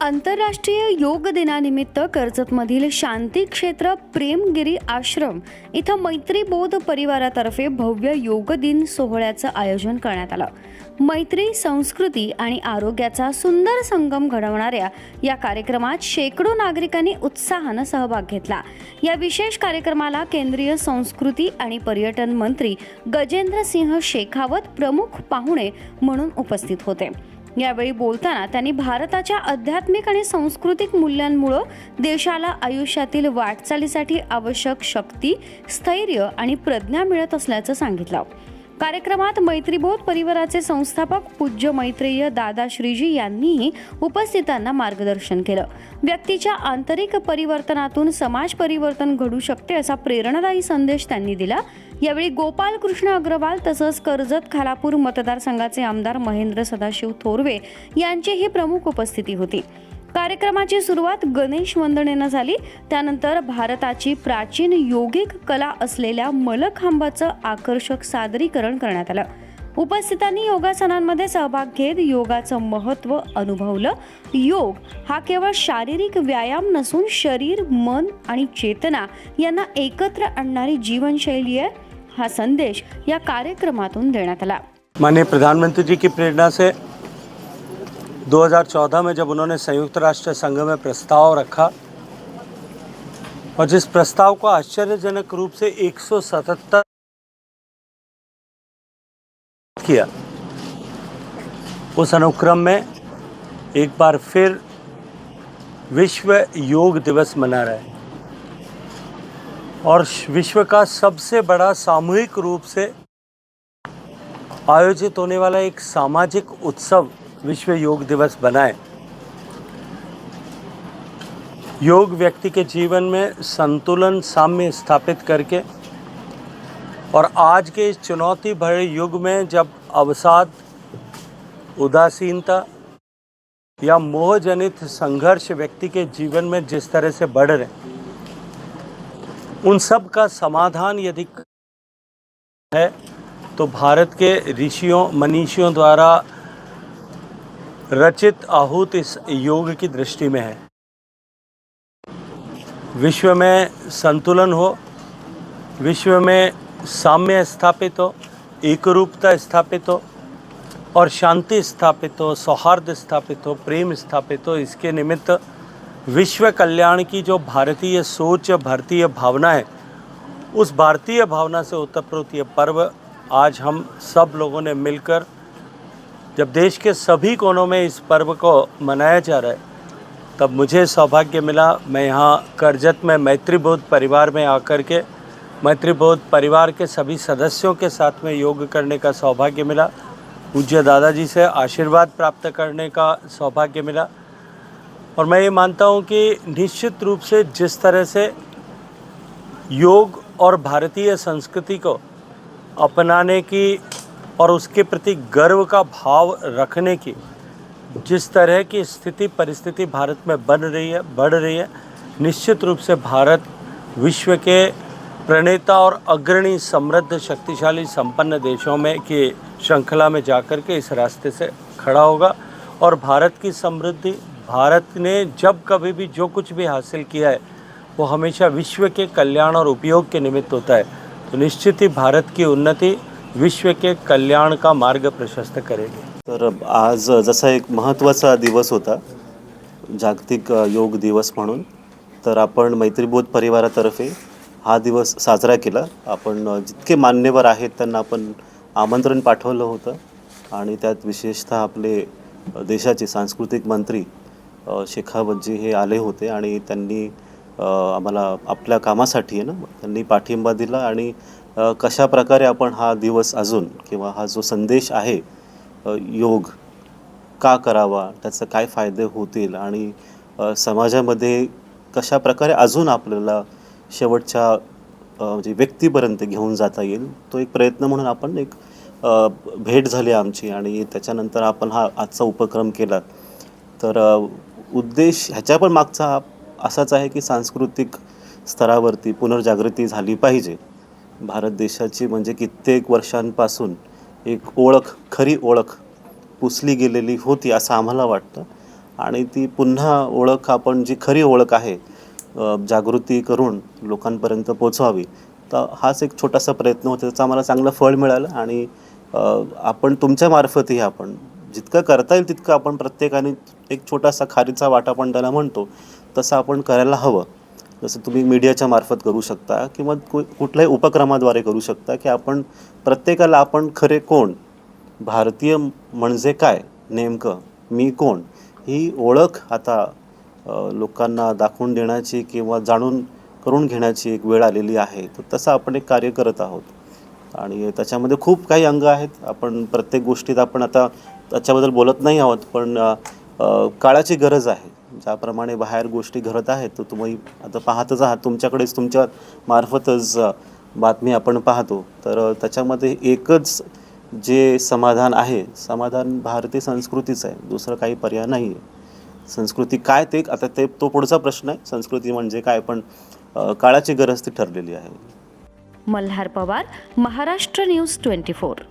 आंतरराष्ट्रीय योग दिनानिमित्त कर्जतमधील शांती क्षेत्र प्रेमगिरी आश्रम इथं मैत्री बौद्ध परिवारातर्फे भव्य योग दिन सोहळ्याचं आयोजन करण्यात आलं. मैत्री, संस्कृती आणि आरोग्याचा सुंदर संगम घडवणाऱ्या या कार्यक्रमात शेकडो नागरिकांनी उत्साहानं सहभाग घेतला. या विशेष कार्यक्रमाला केंद्रीय संस्कृती आणि पर्यटन मंत्री गजेंद्र सिंह शेखावत प्रमुख पाहुणे म्हणून उपस्थित होते. यावेळी बोलताना त्यांनी भारताच्या आध्यात्मिक आणि सांस्कृतिक मूल्यांमुळे देशाला आयुष्यातील वाटचालीसाठी आवश्यक शक्ती, स्थैर्य आणि प्रज्ञा मिळत असल्याचं सांगितलं. कार्यक्रमात मैत्रीबोध परिवाराचे संस्थापक पूज्य मैत्रेय दादा श्रीजी यांनीही उपस्थितांना मार्गदर्शन केलं. व्यक्तीच्या आंतरिक परिवर्तनातून समाज परिवर्तन घडू शकते असा प्रेरणादायी संदेश त्यांनी दिला. यावेळी गोपाल कृष्ण अग्रवाल तसंच कर्जत खालापूर मतदारसंघाचे आमदार महेंद्र सदाशिव थोरवे यांचीही प्रमुख उपस्थिती होती. कार्यक्रमाची सुरुवात गणेश वंदनेनं झाली. त्यानंतर भारताची प्राचीन योगिक कला असलेल्या मलखांबाचं आकर्षक सादरीकरण करण्यात आलं. उपस्थितांनी योगासनांमध्ये सहभाग घेत योगाचं महत्त्व अनुभवलं. योग हा केवळ शारीरिक व्यायाम नसून शरीर, मन आणि चेतना यांना एकत्र आणणारी जीवनशैली आहे. हा संदेश या कार्यक्रमातून देण्यात आला. माननीय प्रधानमंत्री जी की प्रेरणा से 2014 में जब उन्होंने संयुक्त राष्ट्र संघ में प्रस्ताव रखा और जिस प्रस्ताव को आश्चर्यजनक रूप से 177 किया, उस अनुक्रम में एक बार फिर विश्व योग दिवस मना रहे हैं और विश्व का सबसे बड़ा सामूहिक रूप से आयोजित होने वाला एक सामाजिक उत्सव विश्व योग दिवस बनाए. योग व्यक्ति के जीवन में संतुलन, साम्य स्थापित करके और आज के इस चुनौती भरे युग में जब अवसाद, उदासीनता या मोहजनित संघर्ष व्यक्ति के जीवन में जिस तरह से बढ़ रहे, उन सब का समाधान यदि है तो भारत के ऋषियों, मनीषियों द्वारा रचित आहूत इस योग की दृष्टि में है. विश्व में संतुलन हो, विश्व में साम्य स्थापित हो, एकरूपता स्थापित हो और शांति स्थापित हो, सौहार्द स्थापित हो, प्रेम स्थापित हो. इसके निमित्त विश्व कल्याण की जो भारतीय सोच, भारतीय भावना है, उस भारतीय भावना से ओतप्रोत ये पर्व आज हम सब लोगों ने मिलकर, जब देश के सभी कोनों में इस पर्व को मनाया जा रहा है, तब मुझे सौभाग्य मिला. मैं यहाँ करजत में मैत्रीबोध परिवार में आकर के मैत्रीबोध परिवार के सभी सदस्यों के साथ में योग करने का सौभाग्य मिला. पूज्य दादाजी से आशीर्वाद प्राप्त करने का सौभाग्य मिला. और मैं ये मानता हूँ कि निश्चित रूप से जिस तरह से योग और भारतीय संस्कृति को अपनाने की और उसके प्रति गर्व का भाव रखने की जिस तरह की स्थिति परिस्थिति भारत में बन रही है, बढ़ रही है, निश्चित रूप से भारत विश्व के प्रणेता और अग्रणी, समृद्ध, शक्तिशाली, संपन्न देशों में की श्रृंखला में जाकर के इस रास्ते से खड़ा होगा. और भारत की समृद्धि, भारत ने जब कभी भी जो कुछ भी हासिल किया है वो हमेशा विश्व के कल्याण और उपयोग के निमित्त होता है. तो निश्चित ही भारत की उन्नति विश्व के कल्याण का मार्ग प्रशस्त करेगी. तर आज जसा एक महत्त्वाचा दिवस होता जागतिक योग दिवस म्हणून, तर आपण मैत्रीबोध परिवारातर्फे हा दिवस साजरा केला. आपण जितके मान्यवर आहेत त्यांना आपण आमंत्रण पाठवलं होतं आणि त्यात विशेषतः आपले देशाचे सांस्कृतिक मंत्री शेखावतजी हे आले होते आणि त्यांनी आम्हाला आपल्या कामासाठी त्यांनी पाठिंबा दिला आणि कशा प्रकारे आपण हा दिवस अजून किंवा हा जो संदेश आहे योग का करावा, त्याचे काय फायदे होतील आणि समाजामध्ये कशा प्रकारे अजून आपल्याला शेवटच्या म्हणजे व्यक्तीपर्यंत घेऊन जाता येईल, तो एक प्रयत्न म्हणून आपण एक भेट झाली आमची आणि त्याच्यानंतर आपण हा आजचा उपक्रम केला. तर उद्देश ह्याच्या पण मागचा असाच आहे की सांस्कृतिक स्तरावरती पुनर्जागृती झाली पाहिजे. भारत देशाची म्हणजे कित्येक वर्षांपासून एक ओळख, खरी ओळख पुसली गेलेली होती असं आम्हाला वाटतं आणि ती पुन्हा ओळख आपण जी खरी ओळख आहे जागृती करून लोकांपर्यंत पोचवावी. तर हाच एक छोटासा प्रयत्न होता, त्याचं आम्हाला चांगलं फळ मिळालं. आणि आपण तुमच्यामार्फतही आपण जितकं करता येईल तितकं आपण प्रत्येकाने एक छोटासा खारीचा वाटा आपण त्याला म्हणतो तसं आपण करायला हवं. जसं तुम्ही मीडियाच्या मार्फत करू शकता किंवा कुठल्याही उपक्रमाद्वारे करू शकता की आपण प्रत्येकाला आपण खरे कोण, भारतीय म्हणजे काय, नेमकं मी कोण, ही ओळख आता लोकांना दाखवून देण्याची किंवा जाणून करून घेण्याची एक वेळ आलेली आहे. तर तसं आपण एक कार्य करत आहोत आणि त्याच्यामध्ये खूप काही अंग आहेत. आपण प्रत्येक गोष्टीत आपण आता त्याच्याबद्दल बोलत नाही आहोत, पण काळाची गरज आहे. ज्याप्रमाणे बाहेर गोष्टी घडत आहेत तर तुम्ही आता पाहतच आहात, तुमच्याकडेच तुमच्या मार्फतच बातमी आपण पाहतो. तर त्याच्यामध्ये एकच जे समाधान आहे, समाधान भारतीय संस्कृतीचं आहे, दुसरं काही पर्याय नाही आहे. संस्कृती काय ते आता तो पुढचा प्रश्न आहे, संस्कृती म्हणजे काय, पण काळाची गरज ती ठरलेली आहे. मल्हार पवार, महाराष्ट्र न्यूज 24.